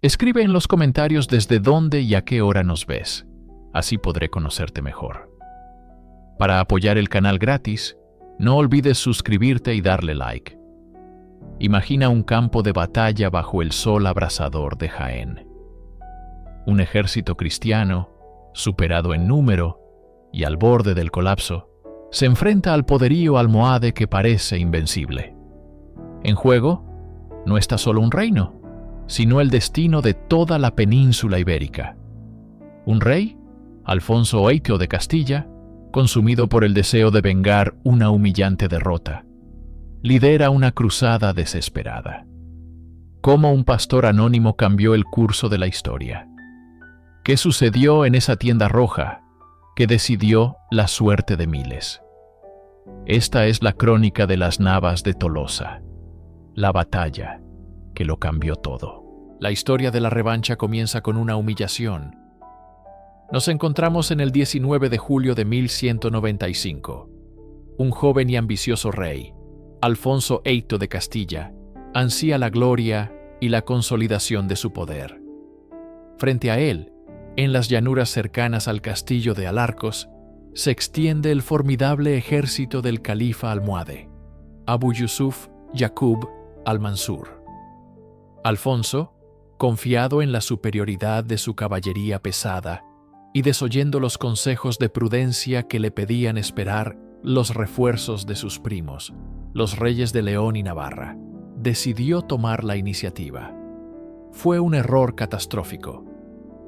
Escribe en los comentarios desde dónde y a qué hora nos ves. Así podré conocerte mejor. Para apoyar el canal gratis, no olvides suscribirte y darle like. Imagina un campo de batalla bajo el sol abrasador de Jaén. Un ejército cristiano, superado en número y al borde del colapso, se enfrenta al poderío almohade que parece invencible. En juego no está solo un reino, sino el destino de toda la península ibérica. Un rey, Alfonso VIII de Castilla, consumido por el deseo de vengar una humillante derrota, lidera una cruzada desesperada. ¿Cómo un pastor anónimo cambió el curso de la historia? ¿Qué sucedió en esa tienda roja que decidió la suerte de miles? Esta es la crónica de las Navas de Tolosa, la batalla que lo cambió todo. La historia de la revancha comienza con una humillación. Nos encontramos en el 19 de julio de 1195. Un joven y ambicioso rey, Alfonso VIII de Castilla, ansía la gloria y la consolidación de su poder. Frente a él, en las llanuras cercanas al castillo de Alarcos, se extiende el formidable ejército del califa almohade, Abu Yusuf Yaqub al-Mansur. Alfonso, confiado en la superioridad de su caballería pesada y desoyendo los consejos de prudencia que le pedían esperar los refuerzos de sus primos, los reyes de León y Navarra, decidió tomar la iniciativa. Fue un error catastrófico.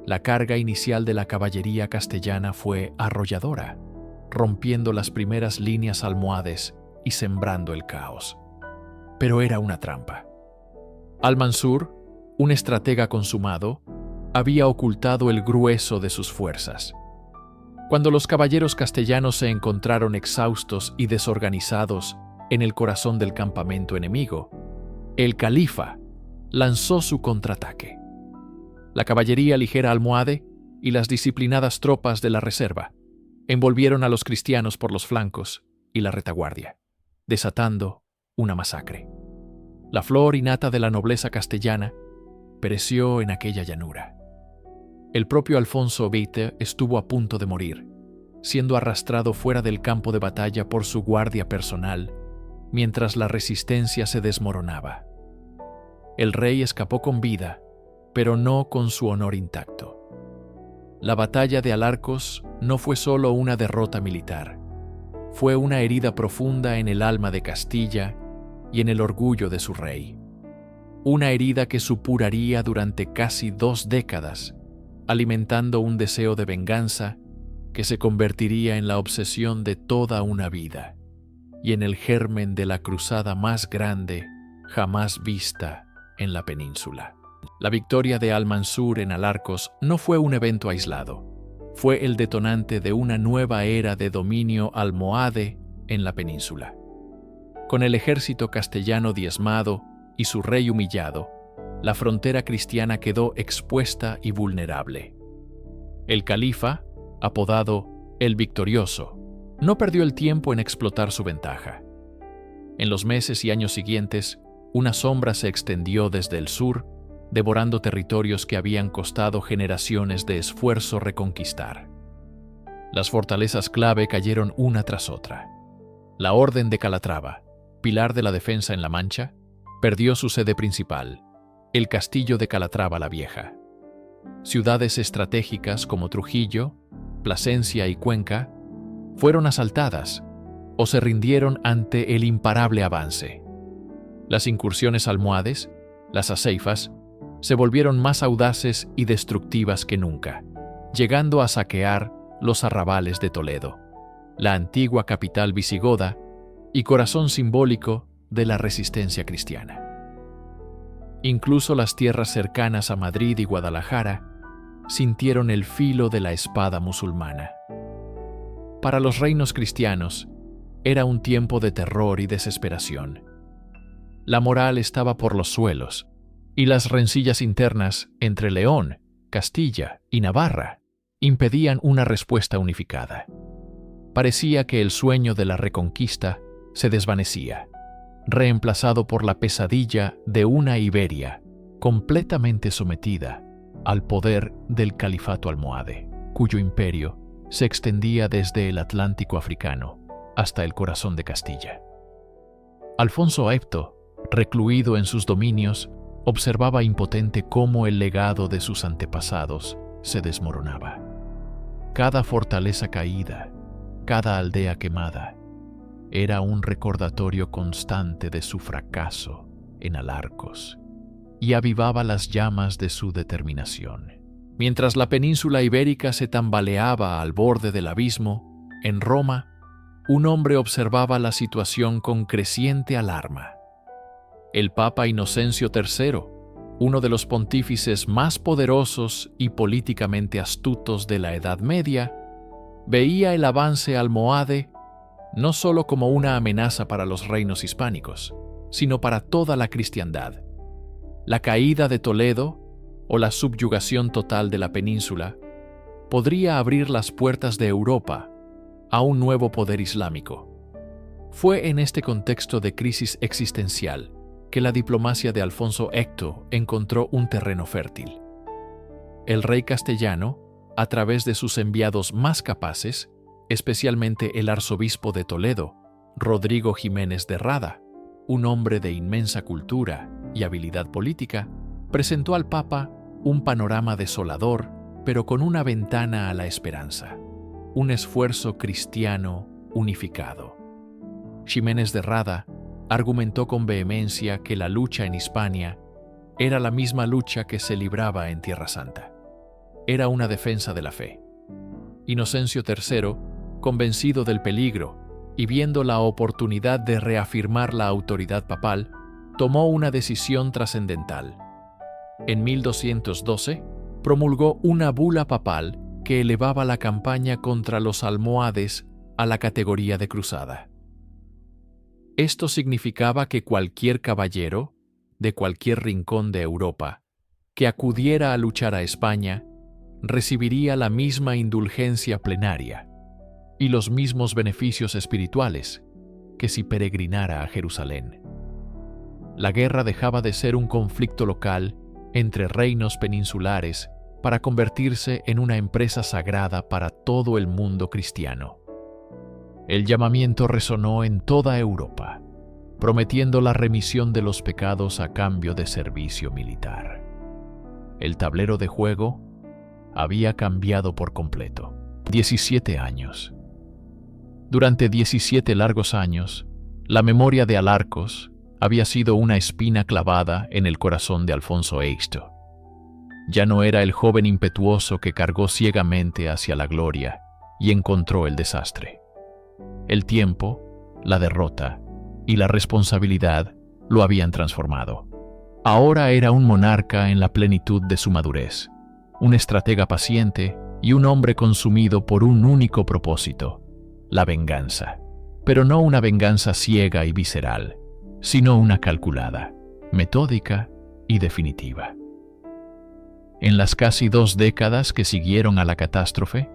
La carga inicial de la caballería castellana fue arrolladora, rompiendo las primeras líneas almohades y sembrando el caos. Pero era una trampa. Al-Mansur, un estratega consumado, había ocultado el grueso de sus fuerzas. Cuando los caballeros castellanos se encontraron exhaustos y desorganizados en el corazón del campamento enemigo, el califa lanzó su contraataque. La caballería ligera almohade y las disciplinadas tropas de la reserva envolvieron a los cristianos por los flancos y la retaguardia, desatando una masacre. La flor y nata de la nobleza castellana pereció en aquella llanura. El propio Alfonso VIII estuvo a punto de morir, siendo arrastrado fuera del campo de batalla por su guardia personal, mientras la resistencia se desmoronaba. El rey escapó con vida, pero no con su honor intacto. La batalla de Alarcos no fue solo una derrota militar, fue una herida profunda en el alma de Castilla y en el orgullo de su rey. Una herida que supuraría durante casi 2 décadas, alimentando un deseo de venganza que se convertiría en la obsesión de toda una vida y en el germen de la cruzada más grande jamás vista en la península. La victoria de Al-Mansur en Alarcos no fue un evento aislado, fue el detonante de una nueva era de dominio almohade en la península. Con el ejército castellano diezmado y su rey humillado, la frontera cristiana quedó expuesta y vulnerable. El califa, apodado el Victorioso, no perdió el tiempo en explotar su ventaja. En los meses y años siguientes, una sombra se extendió desde el sur, devorando territorios que habían costado generaciones de esfuerzo reconquistar. Las fortalezas clave cayeron una tras otra. La Orden de Calatrava, pilar de la defensa en La Mancha, perdió su sede principal, el Castillo de Calatrava la Vieja. Ciudades estratégicas como Trujillo, Plasencia y Cuenca fueron asaltadas o se rindieron ante el imparable avance. Las incursiones almohades, las aceifas, se volvieron más audaces y destructivas que nunca, llegando a saquear los arrabales de Toledo, la antigua capital visigoda y corazón simbólico de la resistencia cristiana. Incluso las tierras cercanas a Madrid y Guadalajara sintieron el filo de la espada musulmana. Para los reinos cristianos, era un tiempo de terror y desesperación. La moral estaba por los suelos, y las rencillas internas entre León, Castilla y Navarra impedían una respuesta unificada. Parecía que el sueño de la reconquista se desvanecía, reemplazado por la pesadilla de una Iberia completamente sometida al poder del califato almohade, cuyo imperio se extendía desde el Atlántico africano hasta el corazón de Castilla. Alfonso VIII, recluido en sus dominios, observaba impotente cómo el legado de sus antepasados se desmoronaba. Cada fortaleza caída, cada aldea quemada, era un recordatorio constante de su fracaso en Alarcos y avivaba las llamas de su determinación. Mientras la península ibérica se tambaleaba al borde del abismo, en Roma, un hombre observaba la situación con creciente alarma. El Papa Inocencio III, uno de los pontífices más poderosos y políticamente astutos de la Edad Media, veía el avance almohade no solo como una amenaza para los reinos hispánicos, sino para toda la cristiandad. La caída de Toledo, o la subyugación total de la península, podría abrir las puertas de Europa a un nuevo poder islámico. Fue en este contexto de crisis existencial que la diplomacia de Alfonso VIII encontró un terreno fértil. El rey castellano, a través de sus enviados más capaces, especialmente el arzobispo de Toledo, Rodrigo Jiménez de Rada, un hombre de inmensa cultura y habilidad política, presentó al Papa un panorama desolador, pero con una ventana a la esperanza, un esfuerzo cristiano unificado. Jiménez de Rada argumentó con vehemencia que la lucha en Hispania era la misma lucha que se libraba en Tierra Santa. Era una defensa de la fe. Inocencio III, convencido del peligro y viendo la oportunidad de reafirmar la autoridad papal, tomó una decisión trascendental. En 1212, promulgó una bula papal que elevaba la campaña contra los almohades a la categoría de cruzada. Esto significaba que cualquier caballero, de cualquier rincón de Europa, que acudiera a luchar a España, recibiría la misma indulgencia plenaria y los mismos beneficios espirituales que si peregrinara a Jerusalén. La guerra dejaba de ser un conflicto local entre reinos peninsulares para convertirse en una empresa sagrada para todo el mundo cristiano. El llamamiento resonó en toda Europa, prometiendo la remisión de los pecados a cambio de servicio militar. El tablero de juego había cambiado por completo. 17 años. Durante 17 largos años, la memoria de Alarcos había sido una espina clavada en el corazón de Alfonso VIII. Ya no era el joven impetuoso que cargó ciegamente hacia la gloria y encontró el desastre. El tiempo, la derrota y la responsabilidad lo habían transformado. Ahora era un monarca en la plenitud de su madurez, un estratega paciente y un hombre consumido por un único propósito: la venganza. Pero no una venganza ciega y visceral, sino una calculada, metódica y definitiva. En las casi 2 décadas que siguieron a la catástrofe,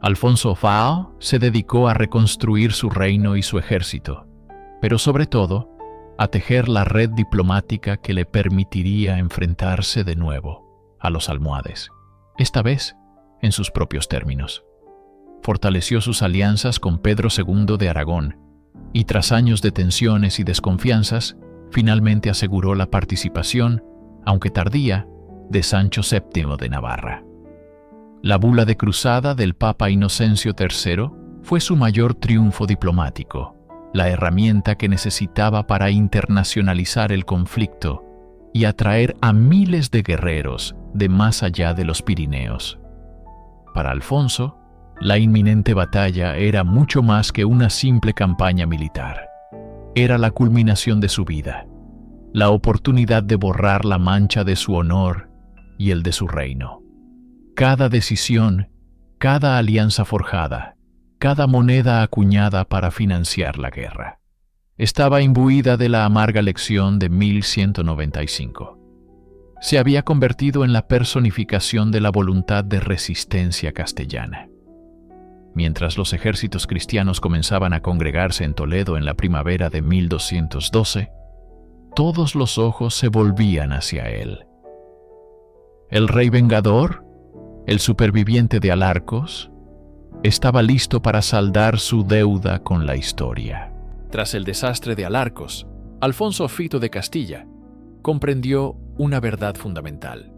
Alfonso VIII se dedicó a reconstruir su reino y su ejército, pero sobre todo a tejer la red diplomática que le permitiría enfrentarse de nuevo a los almohades, esta vez en sus propios términos. Fortaleció sus alianzas con Pedro II de Aragón y, tras años de tensiones y desconfianzas, finalmente aseguró la participación, aunque tardía, de Sancho VII de Navarra. La bula de cruzada del Papa Inocencio III fue su mayor triunfo diplomático, la herramienta que necesitaba para internacionalizar el conflicto y atraer a miles de guerreros de más allá de los Pirineos. Para Alfonso, la inminente batalla era mucho más que una simple campaña militar. Era la culminación de su vida, la oportunidad de borrar la mancha de su honor y el de su reino. Cada decisión, cada alianza forjada, cada moneda acuñada para financiar la guerra, estaba imbuida de la amarga lección de 1195. Se había convertido en la personificación de la voluntad de resistencia castellana. Mientras los ejércitos cristianos comenzaban a congregarse en Toledo en la primavera de 1212, todos los ojos se volvían hacia él. El rey vengador, el superviviente de Alarcos, estaba listo para saldar su deuda con la historia. Tras el desastre de Alarcos, Alfonso Fito de Castilla comprendió una verdad fundamental.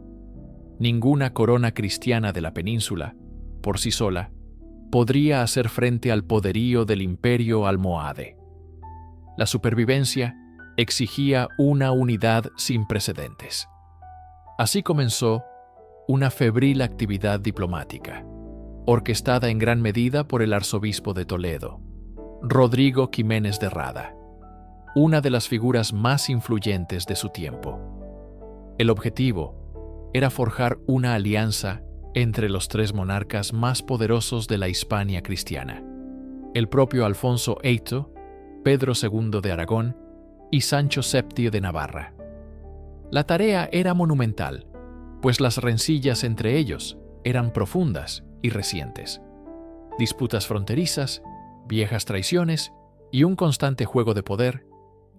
Ninguna corona cristiana de la península, por sí sola, podría hacer frente al poderío del imperio almohade. La supervivencia exigía una unidad sin precedentes. Así comenzó una febril actividad diplomática, orquestada en gran medida por el arzobispo de Toledo, Rodrigo Ximénez de Rada, una de las figuras más influyentes de su tiempo. El objetivo era forjar una alianza entre los tres monarcas más poderosos de la Hispania cristiana, el propio Alfonso VIII, Pedro II de Aragón y Sancho VII de Navarra. La tarea era monumental, pues las rencillas entre ellos eran profundas y recientes. Disputas fronterizas, viejas traiciones y un constante juego de poder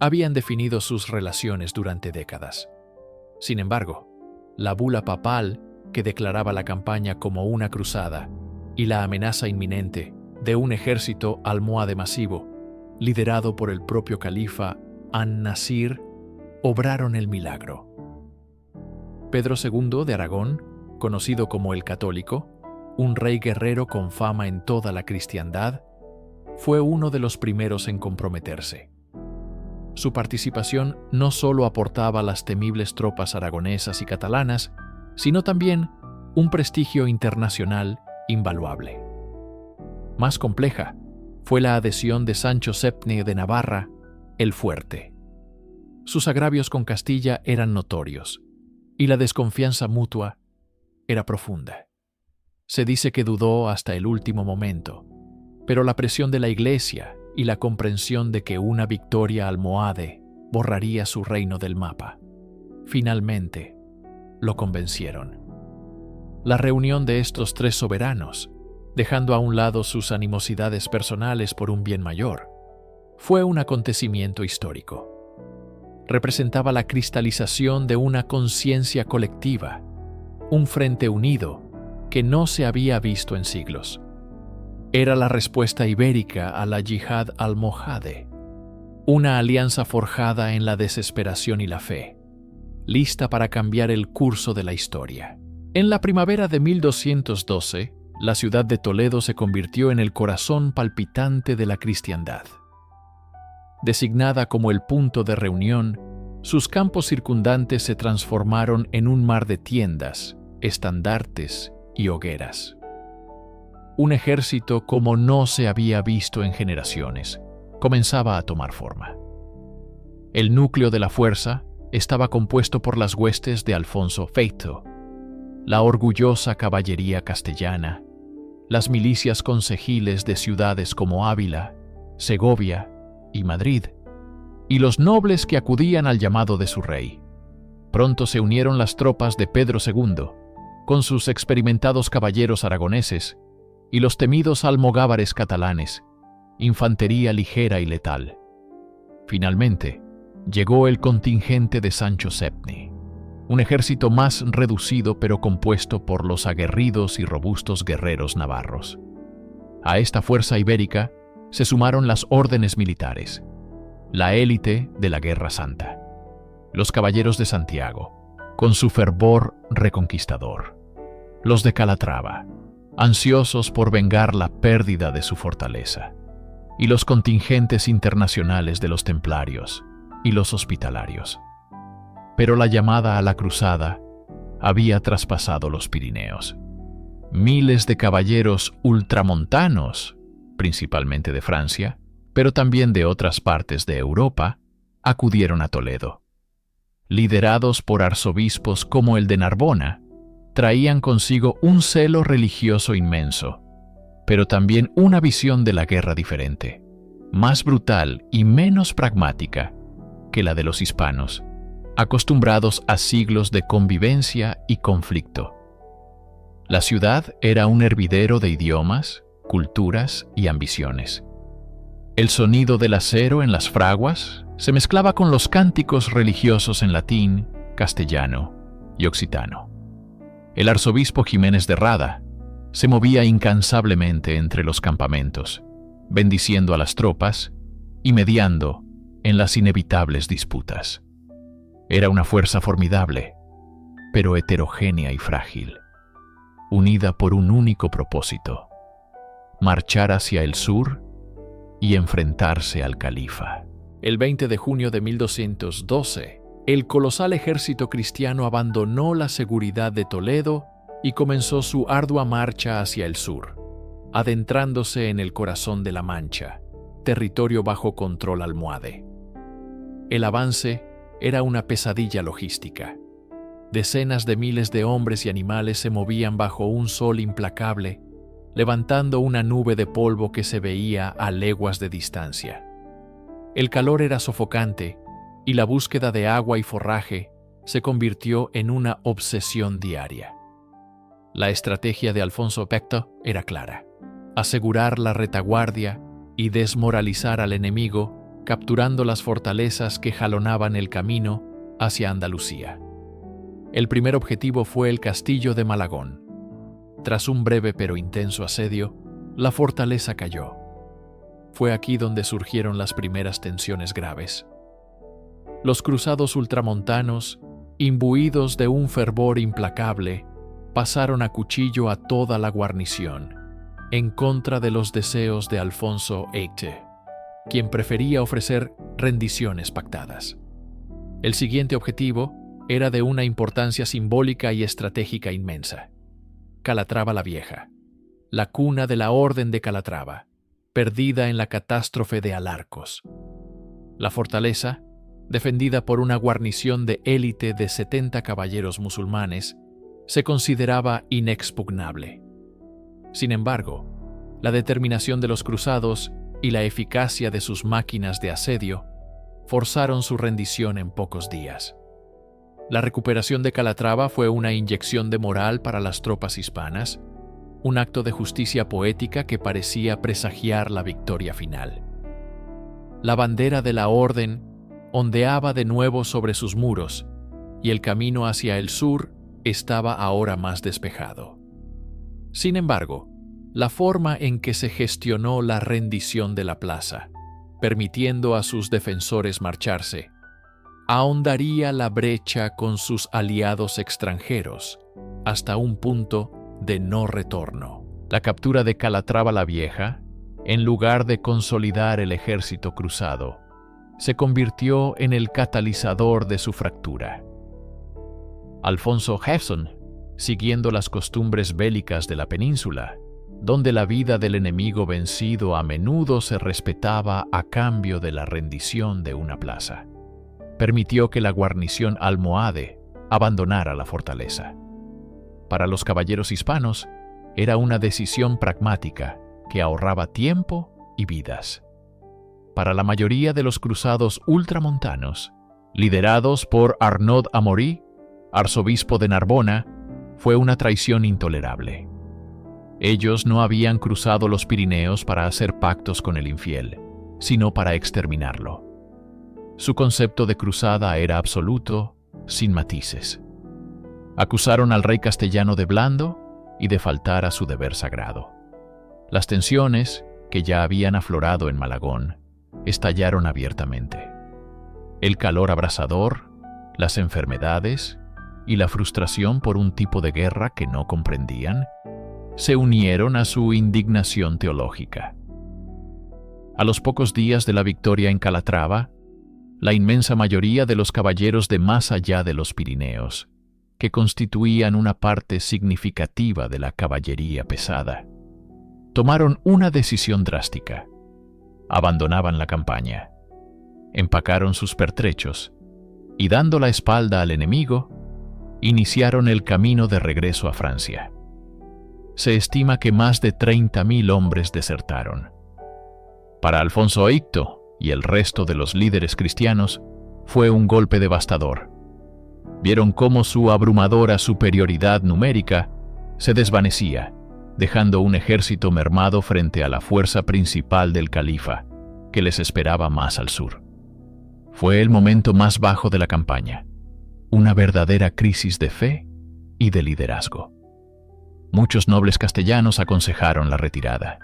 habían definido sus relaciones durante décadas. Sin embargo, la bula papal que declaraba la campaña como una cruzada y la amenaza inminente de un ejército almohade masivo, liderado por el propio califa An-Nasir, obraron el milagro. Pedro II de Aragón, conocido como el Católico, un rey guerrero con fama en toda la cristiandad, fue uno de los primeros en comprometerse. Su participación no solo aportaba las temibles tropas aragonesas y catalanas, sino también un prestigio internacional invaluable. Más compleja fue la adhesión de Sancho VII de Navarra, el Fuerte. Sus agravios con Castilla eran notorios, y la desconfianza mutua era profunda. Se dice que dudó hasta el último momento, pero la presión de la Iglesia y la comprensión de que una victoria almohade borraría su reino del mapa, finalmente lo convencieron. La reunión de estos tres soberanos, dejando a un lado sus animosidades personales por un bien mayor, fue un acontecimiento histórico. Representaba la cristalización de una conciencia colectiva, un frente unido que no se había visto en siglos. Era la respuesta ibérica a la yihad almohade, una alianza forjada en la desesperación y la fe, lista para cambiar el curso de la historia. En la primavera de 1212, la ciudad de Toledo se convirtió en el corazón palpitante de la cristiandad. Designada como el punto de reunión, sus campos circundantes se transformaron en un mar de tiendas, estandartes y hogueras. Un ejército como no se había visto en generaciones comenzaba a tomar forma. El núcleo de la fuerza estaba compuesto por las huestes de Alfonso VIII, la orgullosa caballería castellana, las milicias concejiles de ciudades como Ávila, Segovia y Madrid, y los nobles que acudían al llamado de su rey. Pronto se unieron las tropas de Pedro II, con sus experimentados caballeros aragoneses y los temidos almogávares catalanes, infantería ligera y letal. Finalmente, llegó el contingente de Sancho VII, un ejército más reducido pero compuesto por los aguerridos y robustos guerreros navarros. A esta fuerza ibérica se sumaron las órdenes militares, la élite de la Guerra Santa, los caballeros de Santiago, con su fervor reconquistador, los de Calatrava, ansiosos por vengar la pérdida de su fortaleza, y los contingentes internacionales de los templarios y los hospitalarios. Pero la llamada a la cruzada había traspasado los Pirineos. Miles de caballeros ultramontanos, principalmente de Francia, pero también de otras partes de Europa, acudieron a Toledo. Liderados por arzobispos como el de Narbona, traían consigo un celo religioso inmenso, pero también una visión de la guerra diferente, más brutal y menos pragmática que la de los hispanos, acostumbrados a siglos de convivencia y conflicto. La ciudad era un hervidero de idiomas, culturas y ambiciones. El sonido del acero en las fraguas se mezclaba con los cánticos religiosos en latín, castellano y occitano. El arzobispo Jiménez de Rada se movía incansablemente entre los campamentos, bendiciendo a las tropas y mediando en las inevitables disputas. Era una fuerza formidable, pero heterogénea y frágil, unida por un único propósito: marchar hacia el sur y enfrentarse al califa. El 20 de junio de 1212, el colosal ejército cristiano abandonó la seguridad de Toledo y comenzó su ardua marcha hacia el sur, adentrándose en el corazón de la Mancha, territorio bajo control almohade. El avance era una pesadilla logística. Decenas de miles de hombres y animales se movían bajo un sol implacable, levantando una nube de polvo que se veía a leguas de distancia. El calor era sofocante y la búsqueda de agua y forraje se convirtió en una obsesión diaria. La estrategia de Alfonso X era clara: asegurar la retaguardia y desmoralizar al enemigo, capturando las fortalezas que jalonaban el camino hacia Andalucía. El primer objetivo fue el castillo de Malagón. Tras un breve pero intenso asedio, la fortaleza cayó. Fue aquí donde surgieron las primeras tensiones graves. Los cruzados ultramontanos, imbuidos de un fervor implacable, pasaron a cuchillo a toda la guarnición, en contra de los deseos de Alfonso VIII, quien prefería ofrecer rendiciones pactadas. El siguiente objetivo era de una importancia simbólica y estratégica inmensa: Calatrava la Vieja, la cuna de la Orden de Calatrava, perdida en la catástrofe de Alarcos. La fortaleza, defendida por una guarnición de élite de 70 caballeros musulmanes, se consideraba inexpugnable. Sin embargo, la determinación de los cruzados y la eficacia de sus máquinas de asedio forzaron su rendición en pocos días. La recuperación de Calatrava fue una inyección de moral para las tropas hispanas, un acto de justicia poética que parecía presagiar la victoria final. La bandera de la Orden ondeaba de nuevo sobre sus muros, y el camino hacia el sur estaba ahora más despejado. Sin embargo, la forma en que se gestionó la rendición de la plaza, permitiendo a sus defensores marcharse, ahondaría la brecha con sus aliados extranjeros hasta un punto de no retorno. La captura de Calatrava la Vieja, en lugar de consolidar el ejército cruzado, se convirtió en el catalizador de su fractura. Alfonso Jefferson, siguiendo las costumbres bélicas de la península, donde la vida del enemigo vencido a menudo se respetaba a cambio de la rendición de una plaza, permitió que la guarnición almohade abandonara la fortaleza. Para los caballeros hispanos, era una decisión pragmática que ahorraba tiempo y vidas. Para la mayoría de los cruzados ultramontanos, liderados por Arnaud Amaury, arzobispo de Narbona, fue una traición intolerable. Ellos no habían cruzado los Pirineos para hacer pactos con el infiel, sino para exterminarlo. Su concepto de cruzada era absoluto, sin matices. Acusaron al rey castellano de blando y de faltar a su deber sagrado. Las tensiones, que ya habían aflorado en Malagón, estallaron abiertamente. El calor abrasador, las enfermedades y la frustración por un tipo de guerra que no comprendían, se unieron a su indignación teológica. A los pocos días de la victoria en Calatrava, la inmensa mayoría de los caballeros de más allá de los Pirineos, que constituían una parte significativa de la caballería pesada, tomaron una decisión drástica. Abandonaban la campaña, empacaron sus pertrechos y, dando la espalda al enemigo, iniciaron el camino de regreso a Francia. Se estima que más de 30.000 hombres desertaron. Para Alfonso VIII y el resto de los líderes cristianos, fue un golpe devastador. Vieron cómo su abrumadora superioridad numérica se desvanecía, dejando un ejército mermado frente a la fuerza principal del califa, que les esperaba más al sur. Fue el momento más bajo de la campaña, una verdadera crisis de fe y de liderazgo. Muchos nobles castellanos aconsejaron la retirada.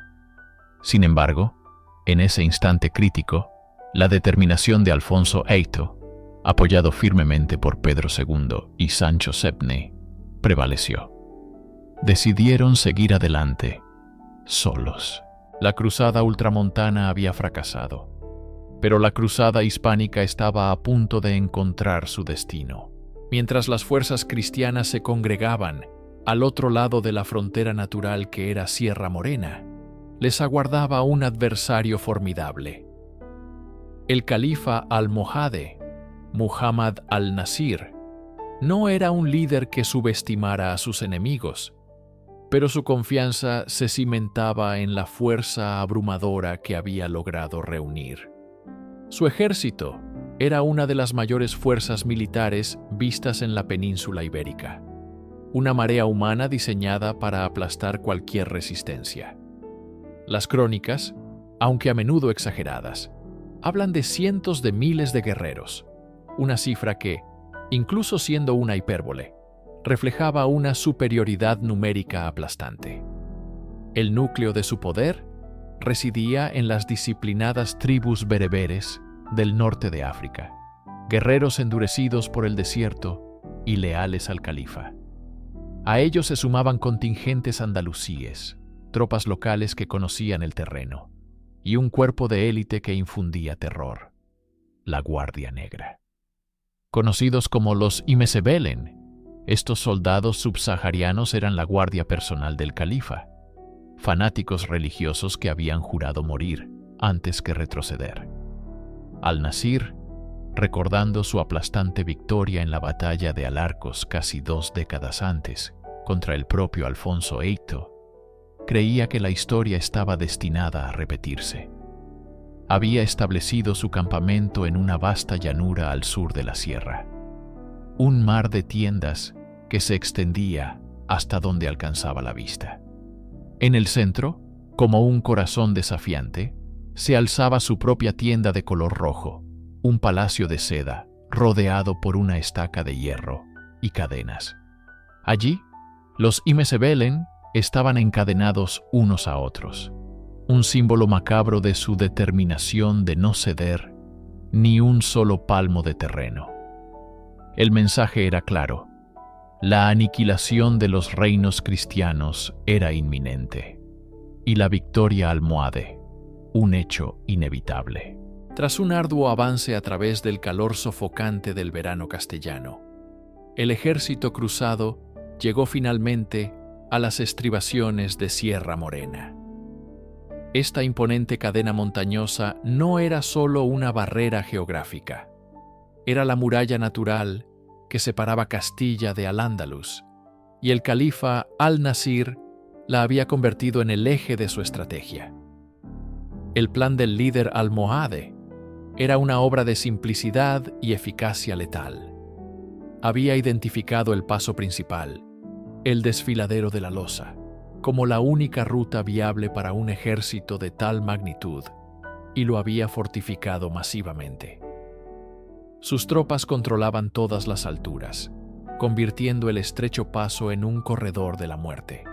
Sin embargo, en ese instante crítico, la determinación de Alfonso Eito, apoyado firmemente por Pedro II y Sancho VII, prevaleció. Decidieron seguir adelante, solos. La cruzada ultramontana había fracasado, pero la cruzada hispánica estaba a punto de encontrar su destino. Mientras las fuerzas cristianas se congregaban al otro lado de la frontera natural que era Sierra Morena, les aguardaba un adversario formidable. El califa almohade, Muhammad al-Nasir, no era un líder que subestimara a sus enemigos, pero su confianza se cimentaba en la fuerza abrumadora que había logrado reunir. Su ejército era una de las mayores fuerzas militares vistas en la península ibérica, una marea humana diseñada para aplastar cualquier resistencia. Las crónicas, aunque a menudo exageradas, hablan de cientos de miles de guerreros, una cifra que, incluso siendo una hipérbole, reflejaba una superioridad numérica aplastante. El núcleo de su poder residía en las disciplinadas tribus bereberes del norte de África, guerreros endurecidos por el desierto y leales al califa. A ellos se sumaban contingentes andalusíes, tropas locales que conocían el terreno, y un cuerpo de élite que infundía terror, la Guardia Negra. Conocidos como los Imesebelen, estos soldados subsaharianos eran la guardia personal del califa, fanáticos religiosos que habían jurado morir antes que retroceder. Al-Nasir, recordando su aplastante victoria en la batalla de Alarcos casi 2 décadas antes contra el propio Alfonso Eito, creía que la historia estaba destinada a repetirse. Había establecido su campamento en una vasta llanura al sur de la sierra, un mar de tiendas que se extendía hasta donde alcanzaba la vista. En el centro, como un corazón desafiante, se alzaba su propia tienda de color rojo, un palacio de seda rodeado por una estaca de hierro y cadenas. Allí, los Imesebelen estaban encadenados unos a otros, un símbolo macabro de su determinación de no ceder ni un solo palmo de terreno. El mensaje era claro: la aniquilación de los reinos cristianos era inminente, y la victoria almohade, un hecho inevitable. Tras un arduo avance a través del calor sofocante del verano castellano, el ejército cruzado llegó finalmente a las estribaciones de Sierra Morena. Esta imponente cadena montañosa no era solo una barrera geográfica, era la muralla natural que separaba Castilla de Al-Ándalus, y el califa Al-Nasir la había convertido en el eje de su estrategia. El plan del líder almohade era una obra de simplicidad y eficacia letal. Había identificado el paso principal, el desfiladero de la Losa, como la única ruta viable para un ejército de tal magnitud, y lo había fortificado masivamente. Sus tropas controlaban todas las alturas, convirtiendo el estrecho paso en un corredor de la muerte.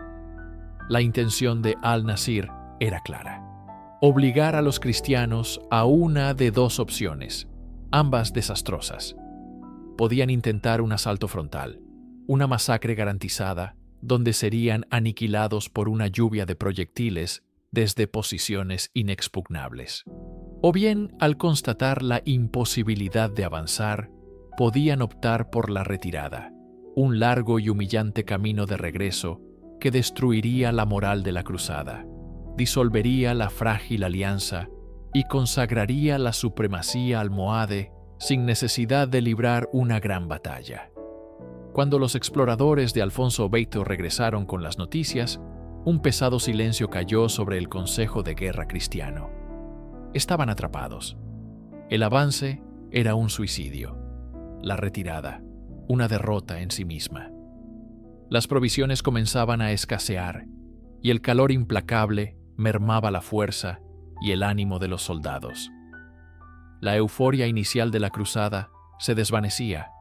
La intención de Al-Nasir era clara: obligar a los cristianos a una de dos opciones, ambas desastrosas. Podían intentar un asalto frontal, una masacre garantizada, donde serían aniquilados por una lluvia de proyectiles desde posiciones inexpugnables. O bien, al constatar la imposibilidad de avanzar, podían optar por la retirada, un largo y humillante camino de regreso que destruiría la moral de la cruzada, disolvería la frágil alianza y consagraría la supremacía almohade sin necesidad de librar una gran batalla. Cuando los exploradores de Alfonso Beito regresaron con las noticias, un pesado silencio cayó sobre el Consejo de Guerra cristiano. Estaban atrapados. El avance era un suicidio, la retirada, una derrota en sí misma. Las provisiones comenzaban a escasear, y el calor implacable mermaba la fuerza y el ánimo de los soldados. La euforia inicial de la cruzada se desvanecía,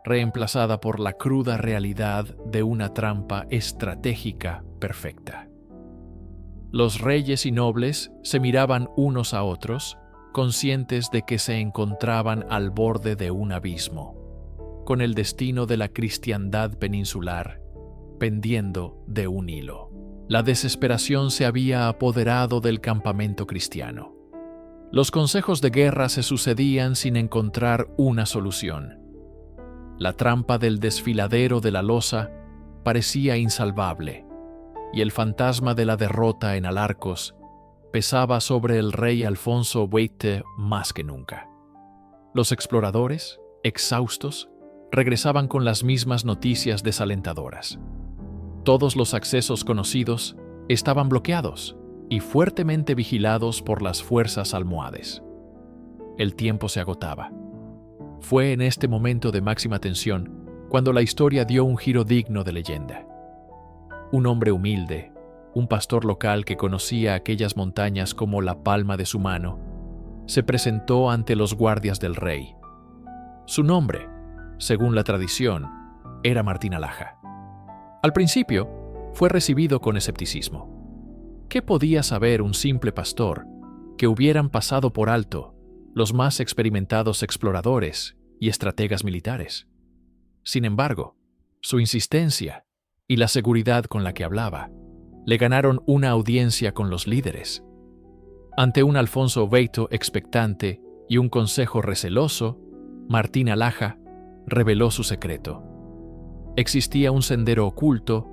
reemplazada por la cruda realidad de una trampa estratégica perfecta. Los reyes y nobles se miraban unos a otros, conscientes de que se encontraban al borde de un abismo, con el destino de la cristiandad peninsular pendiendo de un hilo. La desesperación se había apoderado del campamento cristiano. Los consejos de guerra se sucedían sin encontrar una solución. La trampa del desfiladero de la loza parecía insalvable, y el fantasma de la derrota en Alarcos pesaba sobre el rey Alfonso Huete más que nunca. Los exploradores, exhaustos, regresaban con las mismas noticias desalentadoras. Todos los accesos conocidos estaban bloqueados y fuertemente vigilados por las fuerzas almohades. El tiempo se agotaba. Fue en este momento de máxima tensión cuando la historia dio un giro digno de leyenda. Un hombre humilde, un pastor local que conocía aquellas montañas como la palma de su mano, se presentó ante los guardias del rey. Su nombre, según la tradición, era Martín Alaja. Al principio, fue recibido con escepticismo. ¿Qué podía saber un simple pastor que hubieran pasado por alto los más experimentados exploradores y estrategas militares? Sin embargo, su insistencia y la seguridad con la que hablaba le ganaron una audiencia con los líderes. Ante un Alfonso Beito expectante y un consejo receloso, Martín Alaja reveló su secreto. Existía un sendero oculto,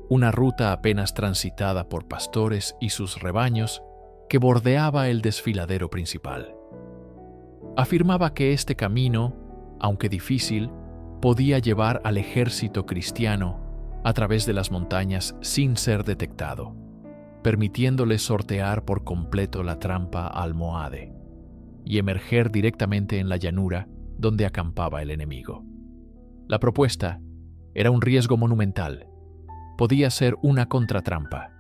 una ruta apenas transitada por pastores y sus rebaños, que bordeaba el desfiladero principal. Afirmaba que este camino, aunque difícil, podía llevar al ejército cristiano a través de las montañas sin ser detectado, permitiéndole sortear por completo la trampa almohade y emerger directamente en la llanura donde acampaba el enemigo. La propuesta era un riesgo monumental. Podía ser una contratrampa,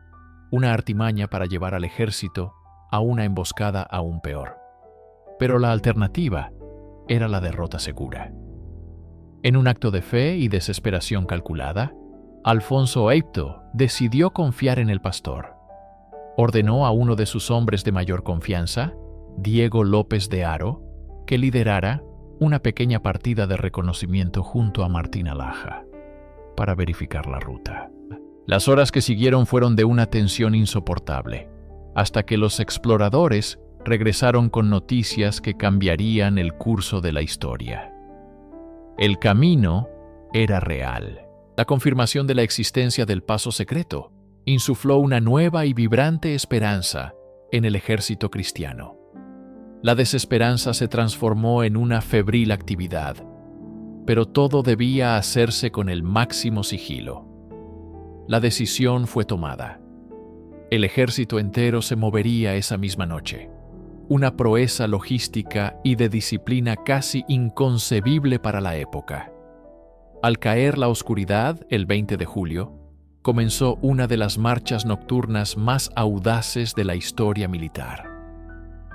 una artimaña para llevar al ejército a una emboscada aún peor. Pero la alternativa era la derrota segura. En un acto de fe y desesperación calculada, Alfonso Eito decidió confiar en el pastor. Ordenó a uno de sus hombres de mayor confianza, Diego López de Haro, que liderara una pequeña partida de reconocimiento junto a Martín Alaja para verificar la ruta. Las horas que siguieron fueron de una tensión insoportable, hasta que los exploradores regresaron con noticias que cambiarían el curso de la historia. El camino era real. La confirmación de la existencia del paso secreto insufló una nueva y vibrante esperanza en el ejército cristiano. La desesperanza se transformó en una febril actividad, pero todo debía hacerse con el máximo sigilo. La decisión fue tomada. El ejército entero se movería esa misma noche. Una proeza logística y de disciplina casi inconcebible para la época. Al caer la oscuridad, el 20 de julio, comenzó una de las marchas nocturnas más audaces de la historia militar.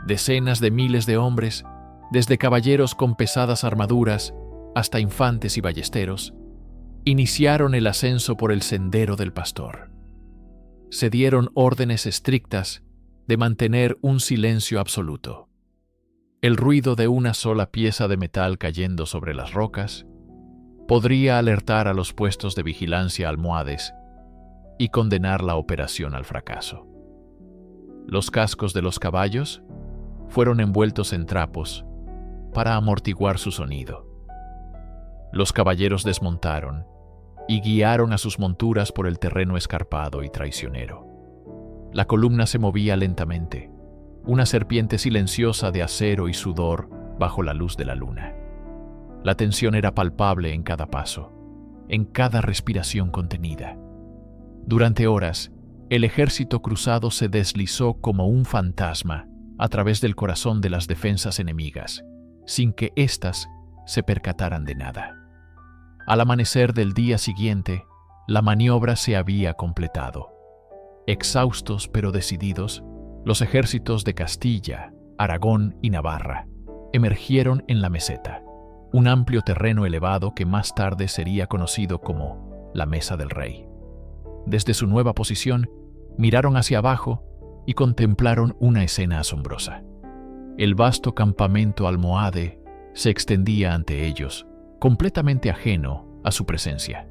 Decenas de miles de hombres, desde caballeros con pesadas armaduras hasta infantes y ballesteros, iniciaron el ascenso por el sendero del pastor. Se dieron órdenes estrictas de mantener un silencio absoluto. El ruido de una sola pieza de metal cayendo sobre las rocas podría alertar a los puestos de vigilancia almohades y condenar la operación al fracaso. Los cascos de los caballos fueron envueltos en trapos para amortiguar su sonido. Los caballeros desmontaron y guiaron a sus monturas por el terreno escarpado y traicionero. La columna se movía lentamente, una serpiente silenciosa de acero y sudor bajo la luz de la luna. La tensión era palpable en cada paso, en cada respiración contenida. Durante horas, el ejército cruzado se deslizó como un fantasma a través del corazón de las defensas enemigas, sin que éstas se percataran de nada. Al amanecer del día siguiente, la maniobra se había completado. Exhaustos pero decididos, los ejércitos de Castilla, Aragón y Navarra emergieron en la meseta. un amplio terreno elevado que más tarde sería conocido como la Mesa del Rey. Desde su nueva posición, miraron hacia abajo y contemplaron una escena asombrosa. El vasto campamento almohade se extendía ante ellos, completamente ajeno a su presencia.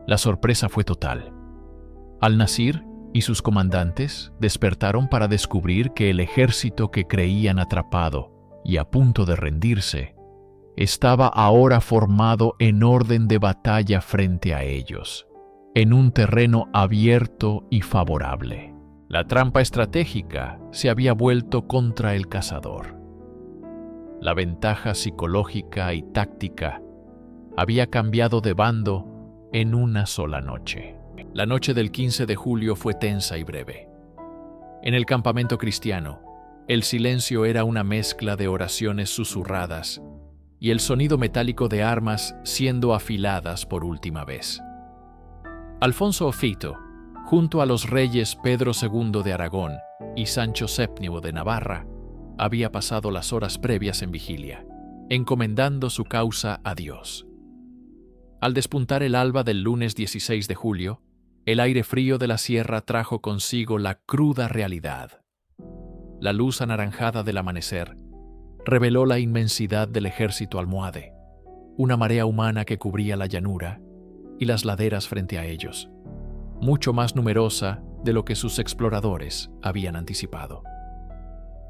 La sorpresa fue total. Al-Nasir y sus comandantes despertaron para descubrir que el ejército que creían atrapado y a punto de rendirse estaba ahora formado en orden de batalla frente a ellos, en un terreno abierto y favorable. La trampa estratégica se había vuelto contra el cazador. La ventaja psicológica y táctica había cambiado de bando en una sola noche. La noche del 15 de julio fue tensa y breve. En el campamento cristiano, el silencio era una mezcla de oraciones susurradas y el sonido metálico de armas siendo afiladas por última vez. Alfonso Ofito, junto a los reyes Pedro II de Aragón y Sancho VII de Navarra, había pasado las horas previas en vigilia, encomendando su causa a Dios. Al despuntar el alba del lunes 16 de julio, el aire frío de la sierra trajo consigo la cruda realidad. La luz anaranjada del amanecer reveló la inmensidad del ejército almohade, una marea humana que cubría la llanura y las laderas frente a ellos, mucho más numerosa de lo que sus exploradores habían anticipado.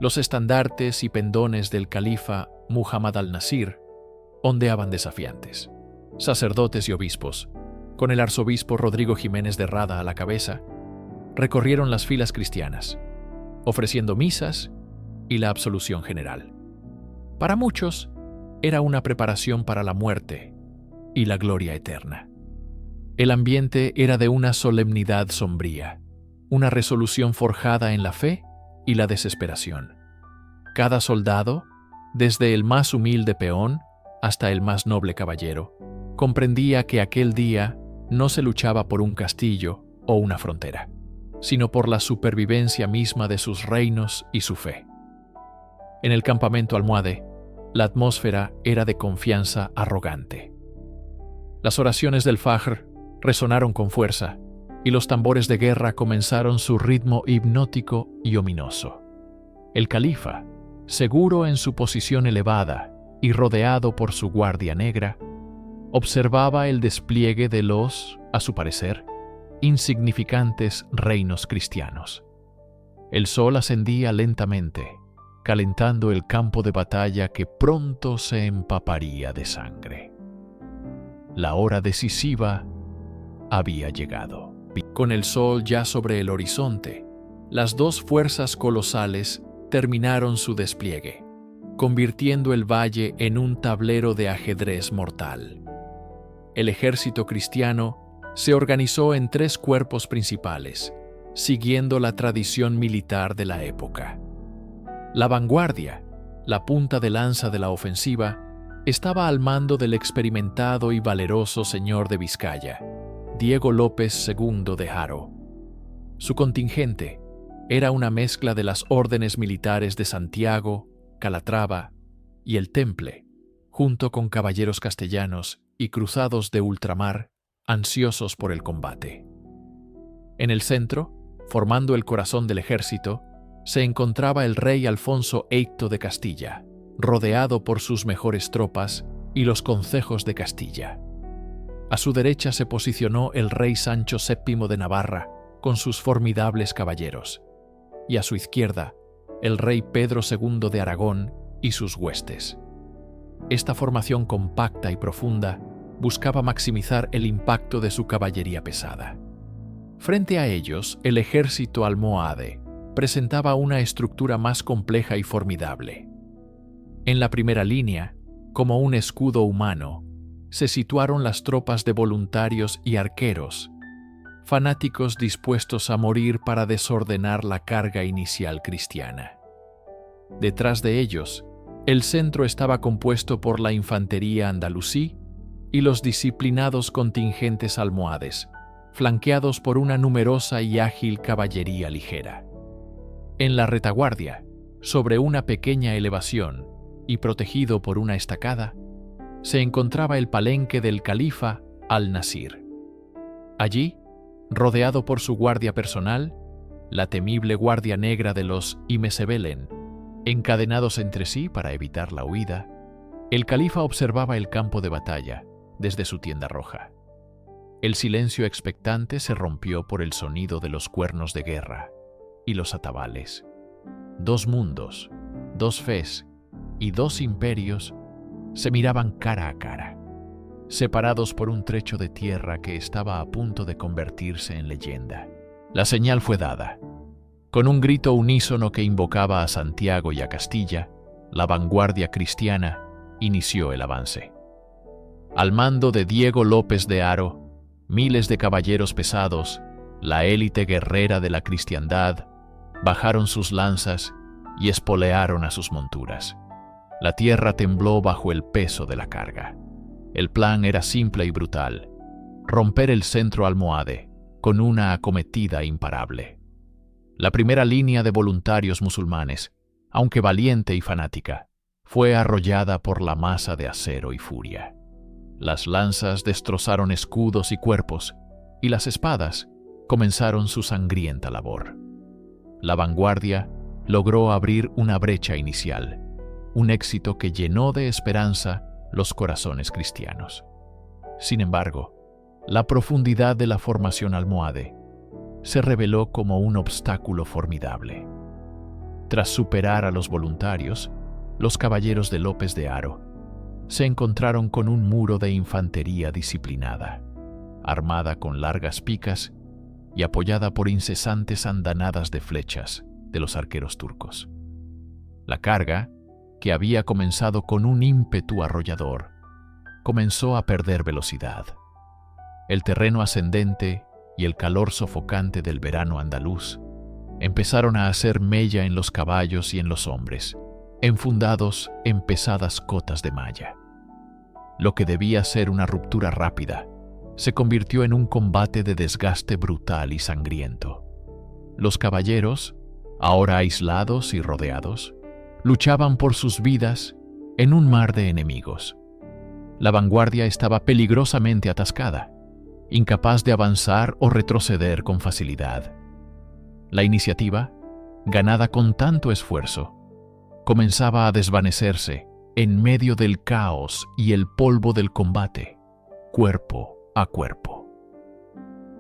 Los estandartes y pendones del califa Muhammad al-Nasir ondeaban desafiantes. Sacerdotes y obispos, con el arzobispo Rodrigo Jiménez de Rada a la cabeza, recorrieron las filas cristianas, ofreciendo misas y la absolución general. Para muchos, era una preparación para la muerte y la gloria eterna. El ambiente era de una solemnidad sombría, una resolución forjada en la fe y la desesperación. Cada soldado, desde el más humilde peón hasta el más noble caballero, comprendía que aquel día no se luchaba por un castillo o una frontera, sino por la supervivencia misma de sus reinos y su fe. En el campamento almohade, la atmósfera era de confianza arrogante. Las oraciones del Fajr resonaron con fuerza y los tambores de guerra comenzaron su ritmo hipnótico y ominoso. El califa, seguro en su posición elevada y rodeado por su guardia negra, observaba el despliegue de los, a su parecer, insignificantes reinos cristianos. El sol ascendía lentamente, calentando el campo de batalla que pronto se empaparía de sangre. La hora decisiva había llegado. Con el sol ya sobre el horizonte, las dos fuerzas colosales terminaron su despliegue, convirtiendo el valle en un tablero de ajedrez mortal. El ejército cristiano se organizó en 3 cuerpos principales, siguiendo la tradición militar de la época. La vanguardia, la punta de lanza de la ofensiva, estaba al mando del experimentado y valeroso señor de Vizcaya, Diego López II de Haro. Su contingente era una mezcla de las órdenes militares de Santiago, Calatrava y el Temple, junto con caballeros castellanos y cruzados de ultramar, ansiosos por el combate. En el centro, formando el corazón del ejército, se encontraba el rey Alfonso VIII de Castilla, rodeado por sus mejores tropas y los concejos de Castilla. A su derecha se posicionó el rey Sancho VII de Navarra, con sus formidables caballeros, y a su izquierda, el rey Pedro II de Aragón y sus huestes. Esta formación compacta y profunda buscaba maximizar el impacto de su caballería pesada. Frente a ellos, el ejército almohade presentaba una estructura más compleja y formidable. En la primera línea, como un escudo humano, se situaron las tropas de voluntarios y arqueros, fanáticos dispuestos a morir para desordenar la carga inicial cristiana. Detrás de ellos, el centro estaba compuesto por la infantería andalusí y los disciplinados contingentes almohades, flanqueados por una numerosa y ágil caballería ligera. En la retaguardia, sobre una pequeña elevación y protegido por una estacada, se encontraba el palenque del califa al-Nasir. Allí, rodeado por su guardia personal, la temible guardia negra de los Imesebelen, encadenados entre sí para evitar la huida, el califa observaba el campo de batalla desde su tienda roja. El silencio expectante se rompió por el sonido de los cuernos de guerra y los atabales. Dos mundos, dos fes y dos imperios se miraban cara a cara, separados por un trecho de tierra que estaba a punto de convertirse en leyenda. La señal fue dada. Con un grito unísono que invocaba a Santiago y a Castilla, la vanguardia cristiana inició el avance. Al mando de Diego López de Haro, miles de caballeros pesados, la élite guerrera de la cristiandad, bajaron sus lanzas y espolearon a sus monturas. La tierra tembló bajo el peso de la carga. El plan era simple y brutal: romper el centro almohade con una acometida imparable. La primera línea de voluntarios musulmanes, aunque valiente y fanática, fue arrollada por la masa de acero y furia. Las lanzas destrozaron escudos y cuerpos, y las espadas comenzaron su sangrienta labor. La vanguardia logró abrir una brecha inicial, un éxito que llenó de esperanza los corazones cristianos. Sin embargo, la profundidad de la formación almohade se reveló como un obstáculo formidable. Tras superar a los voluntarios, los caballeros de López de Haro se encontraron con un muro de infantería disciplinada, armada con largas picas y apoyada por incesantes andanadas de flechas de los arqueros turcos. La carga, que había comenzado con un ímpetu arrollador, comenzó a perder velocidad. El terreno ascendente y el calor sofocante del verano andaluz empezaron a hacer mella en los caballos y en los hombres, enfundados en pesadas cotas de malla. Lo que debía ser una ruptura rápida se convirtió en un combate de desgaste brutal y sangriento. Los caballeros, ahora aislados y rodeados, luchaban por sus vidas en un mar de enemigos. La vanguardia estaba peligrosamente atascada, incapaz de avanzar o retroceder con facilidad. La iniciativa, ganada con tanto esfuerzo, comenzaba a desvanecerse en medio del caos y el polvo del combate, cuerpo a cuerpo.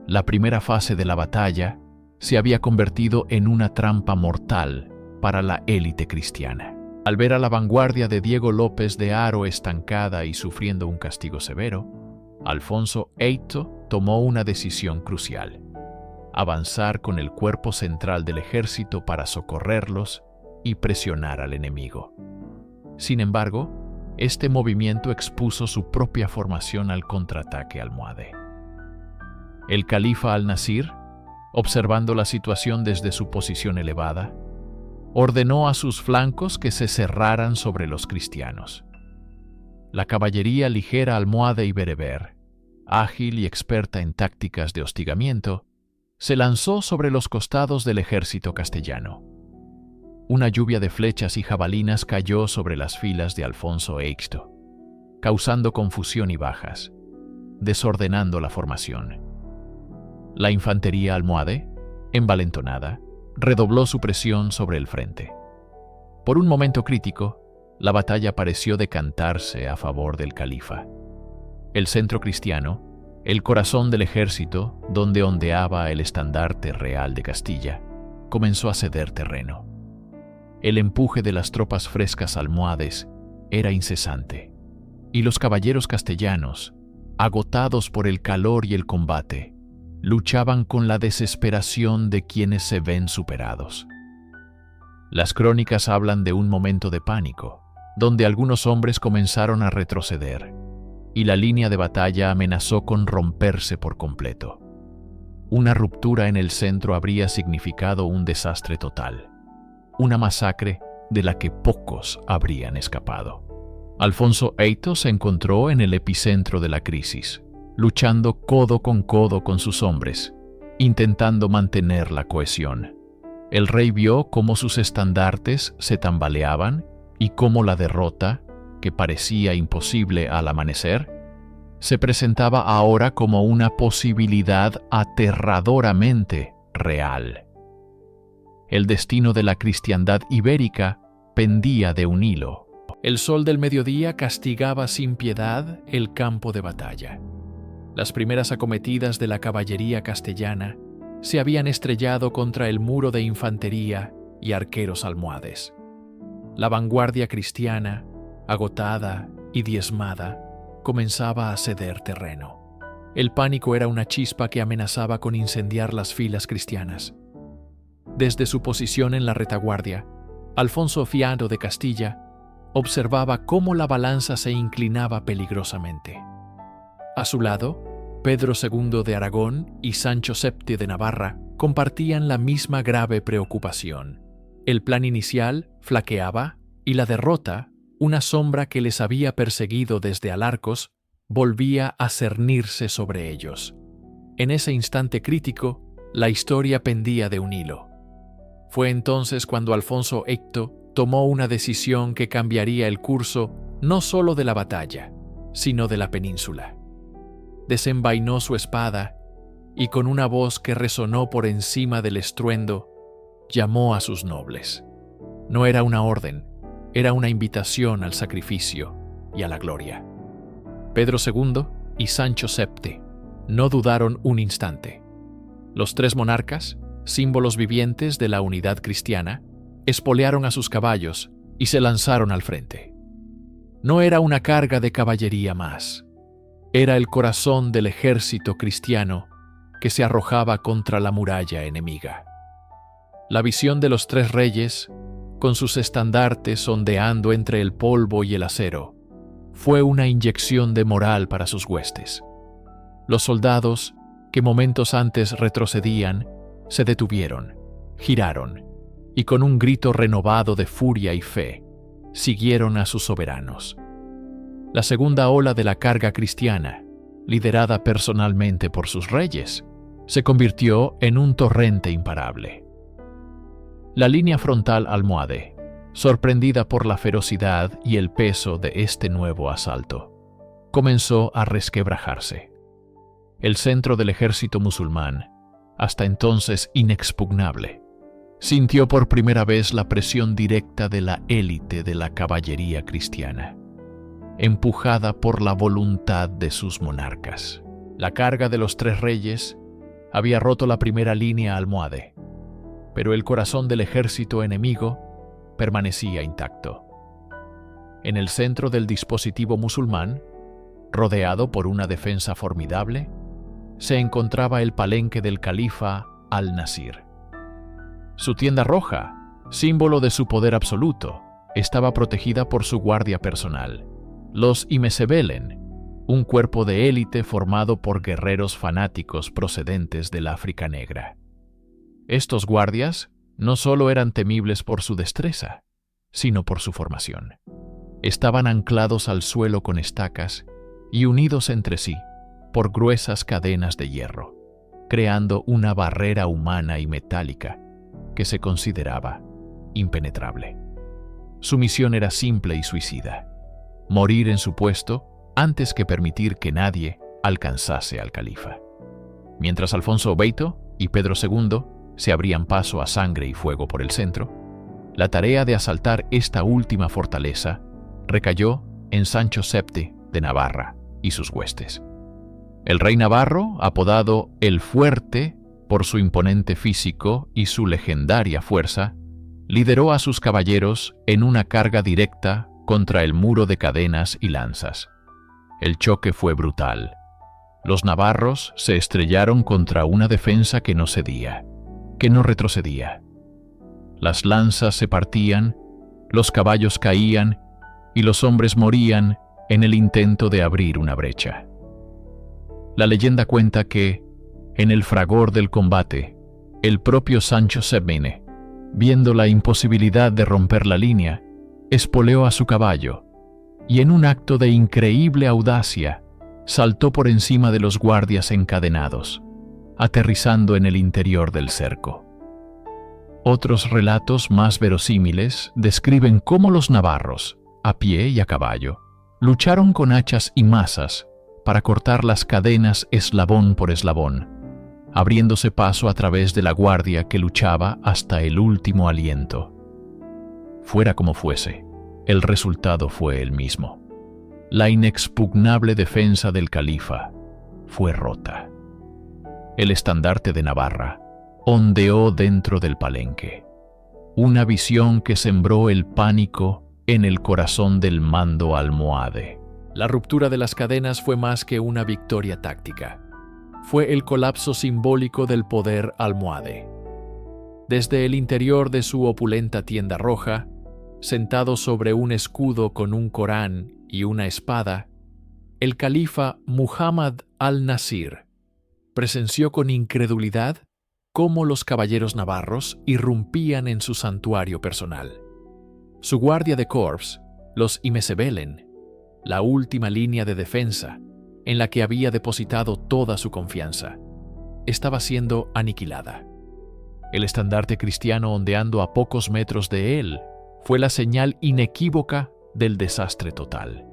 La primera fase de la batalla se había convertido en una trampa mortal para la élite cristiana. Al ver a la vanguardia de Diego López de Haro estancada y sufriendo un castigo severo, Alfonso Eito tomó una decisión crucial: avanzar con el cuerpo central del ejército para socorrerlos y presionar al enemigo. Sin embargo, este movimiento expuso su propia formación al contraataque almohade. El califa al-Nasir, observando la situación desde su posición elevada, ordenó a sus flancos que se cerraran sobre los cristianos. La caballería ligera almohade y bereber, ágil y experta en tácticas de hostigamiento, se lanzó sobre los costados del ejército castellano. Una lluvia de flechas y jabalinas cayó sobre las filas de Alfonso Eito, causando confusión y bajas, desordenando la formación. La infantería almohade, envalentonada, redobló su presión sobre el frente. Por un momento crítico, la batalla pareció decantarse a favor del califa. El centro cristiano, el corazón del ejército, donde ondeaba el estandarte real de Castilla, comenzó a ceder terreno. El empuje de las tropas frescas almohades era incesante, y los caballeros castellanos, agotados por el calor y el combate, luchaban con la desesperación de quienes se ven superados. Las crónicas hablan de un momento de pánico, donde algunos hombres comenzaron a retroceder, y la línea de batalla amenazó con romperse por completo. Una ruptura en el centro habría significado un desastre total, una masacre de la que pocos habrían escapado. Alfonso Eito se encontró en el epicentro de la crisis, luchando codo con sus hombres, intentando mantener la cohesión. El rey vio cómo sus estandartes se tambaleaban y cómo la derrota que parecía imposible al amanecer, se presentaba ahora como una posibilidad aterradoramente real. El destino de la cristiandad ibérica pendía de un hilo. El sol del mediodía castigaba sin piedad el campo de batalla. Las primeras acometidas de la caballería castellana se habían estrellado contra el muro de infantería y arqueros almohades. La vanguardia cristiana, agotada y diezmada, comenzaba a ceder terreno. El pánico era una chispa que amenazaba con incendiar las filas cristianas. Desde su posición en la retaguardia, Alfonso Fiano de Castilla observaba cómo la balanza se inclinaba peligrosamente. A su lado, Pedro II de Aragón y Sancho VII de Navarra compartían la misma grave preocupación. El plan inicial flaqueaba y la derrota, una sombra que les había perseguido desde Alarcos, volvía a cernirse sobre ellos. En ese instante crítico, la historia pendía de un hilo. Fue entonces cuando Alfonso VIII tomó una decisión que cambiaría el curso no solo de la batalla, sino de la península. Desenvainó su espada y con una voz que resonó por encima del estruendo, llamó a sus nobles. No era una orden, era una invitación al sacrificio y a la gloria. Pedro II y Sancho VII no dudaron un instante. Los tres monarcas, símbolos vivientes de la unidad cristiana, espolearon a sus caballos y se lanzaron al frente. No era una carga de caballería más, era el corazón del ejército cristiano que se arrojaba contra la muralla enemiga. La visión de los tres reyes, con sus estandartes ondeando entre el polvo y el acero, fue una inyección de moral para sus huestes. Los soldados, que momentos antes retrocedían, se detuvieron, giraron, y con un grito renovado de furia y fe, siguieron a sus soberanos. La segunda ola de la carga cristiana, liderada personalmente por sus reyes, se convirtió en un torrente imparable. La línea frontal almohade, sorprendida por la ferocidad y el peso de este nuevo asalto, comenzó a resquebrajarse. El centro del ejército musulmán, hasta entonces inexpugnable, sintió por primera vez la presión directa de la élite de la caballería cristiana, empujada por la voluntad de sus monarcas. La carga de los tres reyes había roto la primera línea almohade, pero el corazón del ejército enemigo permanecía intacto. En el centro del dispositivo musulmán, rodeado por una defensa formidable, se encontraba el palenque del califa al-Nasir. Su tienda roja, símbolo de su poder absoluto, estaba protegida por su guardia personal, los Imesebelen, un cuerpo de élite formado por guerreros fanáticos procedentes del África Negra. Estos guardias no solo eran temibles por su destreza, sino por su formación. Estaban anclados al suelo con estacas y unidos entre sí por gruesas cadenas de hierro, creando una barrera humana y metálica que se consideraba impenetrable. Su misión era simple y suicida: morir en su puesto antes que permitir que nadie alcanzase al califa. Mientras Alfonso VIII y Pedro II se abrían paso a sangre y fuego por el centro, la tarea de asaltar esta última fortaleza recayó en Sancho VII de Navarra y sus huestes. El rey navarro, apodado El Fuerte por su imponente físico y su legendaria fuerza, lideró a sus caballeros en una carga directa contra el muro de cadenas y lanzas. El choque fue brutal. Los navarros se estrellaron contra una defensa que no cedía, que no retrocedía. Las lanzas se partían, los caballos caían y los hombres morían en el intento de abrir una brecha. La leyenda cuenta que, en el fragor del combate, el propio Sancho VII, viendo la imposibilidad de romper la línea, espoleó a su caballo y en un acto de increíble audacia saltó por encima de los guardias encadenados, aterrizando en el interior del cerco. Otros relatos más verosímiles describen cómo los navarros, a pie y a caballo, lucharon con hachas y mazas para cortar las cadenas eslabón por eslabón, abriéndose paso a través de la guardia que luchaba hasta el último aliento. Fuera como fuese, el resultado fue el mismo. La inexpugnable defensa del califa fue rota. El estandarte de Navarra ondeó dentro del palenque, una visión que sembró el pánico en el corazón del mando almohade. La ruptura de las cadenas fue más que una victoria táctica. Fue el colapso simbólico del poder almohade. Desde el interior de su opulenta tienda roja, sentado sobre un escudo con un Corán y una espada, el califa Muhammad al-Nasir presenció con incredulidad cómo los caballeros navarros irrumpían en su santuario personal. Su guardia de corps, los Imesebelen, la última línea de defensa en la que había depositado toda su confianza, estaba siendo aniquilada. El estandarte cristiano ondeando a pocos metros de él fue la señal inequívoca del desastre total.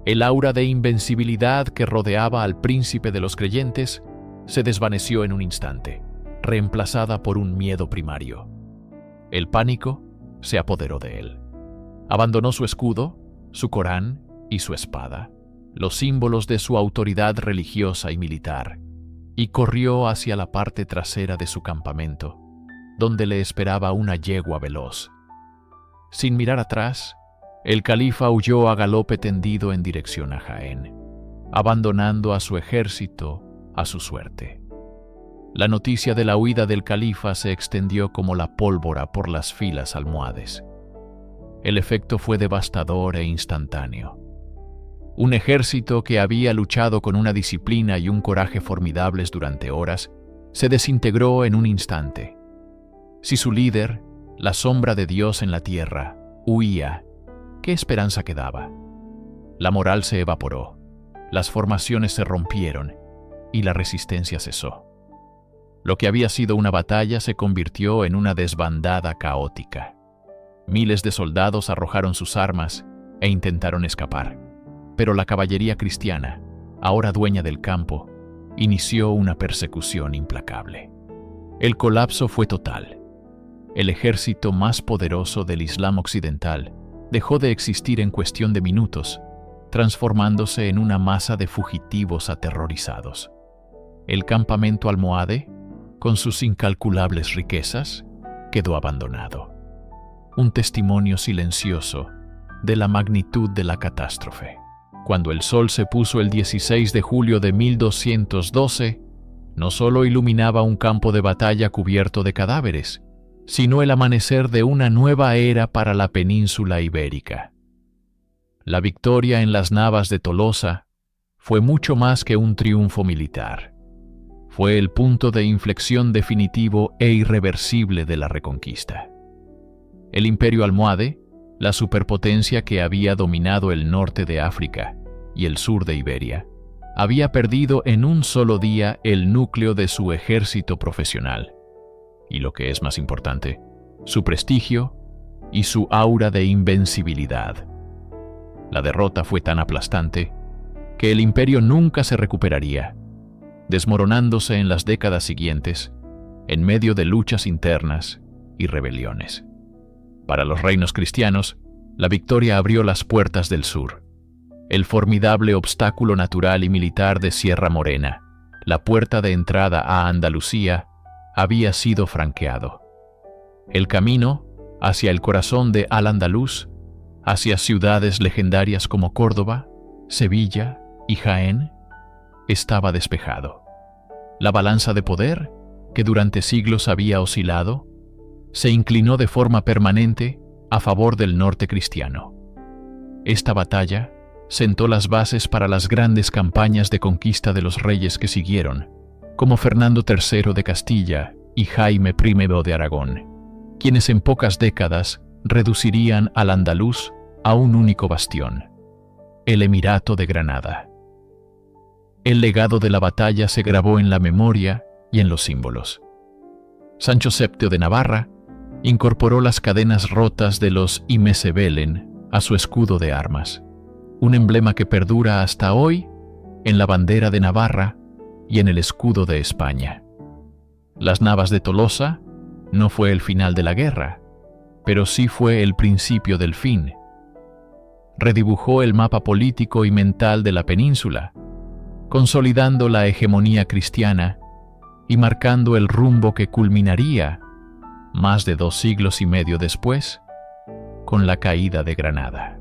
El aura de invencibilidad que rodeaba al príncipe de los creyentes se desvaneció en un instante, reemplazada por un miedo primario. El pánico se apoderó de él. Abandonó su escudo, su Corán y su espada, los símbolos de su autoridad religiosa y militar, y corrió hacia la parte trasera de su campamento, donde le esperaba una yegua veloz. Sin mirar atrás, el califa huyó a galope tendido en dirección a Jaén, abandonando a su ejército a su suerte. La noticia de la huida del califa se extendió como la pólvora por las filas almohades. El efecto fue devastador e instantáneo. Un ejército que había luchado con una disciplina y un coraje formidables durante horas, se desintegró en un instante. Si su líder, la sombra de Dios en la tierra, huía, ¿qué esperanza quedaba? La moral se evaporó, las formaciones se rompieron y la resistencia cesó. Lo que había sido una batalla se convirtió en una desbandada caótica. Miles de soldados arrojaron sus armas e intentaron escapar, pero la caballería cristiana, ahora dueña del campo, inició una persecución implacable. El colapso fue total. El ejército más poderoso del Islam occidental dejó de existir en cuestión de minutos, transformándose en una masa de fugitivos aterrorizados. El campamento almohade, con sus incalculables riquezas, quedó abandonado. Un testimonio silencioso de la magnitud de la catástrofe. Cuando el sol se puso el 16 de julio de 1212, no solo iluminaba un campo de batalla cubierto de cadáveres, sino el amanecer de una nueva era para la península ibérica. La victoria en las Navas de Tolosa fue mucho más que un triunfo militar. Fue el punto de inflexión definitivo e irreversible de la reconquista. El imperio almohade, la superpotencia que había dominado el norte de África y el sur de Iberia, había perdido en un solo día el núcleo de su ejército profesional. Y lo que es más importante, su prestigio y su aura de invencibilidad. La derrota fue tan aplastante que el imperio nunca se recuperaría, desmoronándose en las décadas siguientes, en medio de luchas internas y rebeliones. Para los reinos cristianos, la victoria abrió las puertas del sur. El formidable obstáculo natural y militar de Sierra Morena, la puerta de entrada a Andalucía, había sido franqueado. El camino hacia el corazón de Al-Andalus, hacia ciudades legendarias como Córdoba, Sevilla y Jaén, estaba despejado. La balanza de poder, que durante siglos había oscilado, se inclinó de forma permanente a favor del norte cristiano. Esta batalla sentó las bases para las grandes campañas de conquista de los reyes que siguieron, como Fernando III de Castilla y Jaime I de Aragón, quienes en pocas décadas reducirían al andaluz a un único bastión, el Emirato de Granada. El legado de la batalla se grabó en la memoria y en los símbolos. Sancho VII de Navarra incorporó las cadenas rotas de los Imesebelen a su escudo de armas, un emblema que perdura hasta hoy en la bandera de Navarra y en el escudo de España. Las Navas de Tolosa no fue el final de la guerra, pero sí fue el principio del fin. Redibujó el mapa político y mental de la península, consolidando la hegemonía cristiana y marcando el rumbo que culminaría, más de 2 siglos y medio después, con la caída de Granada.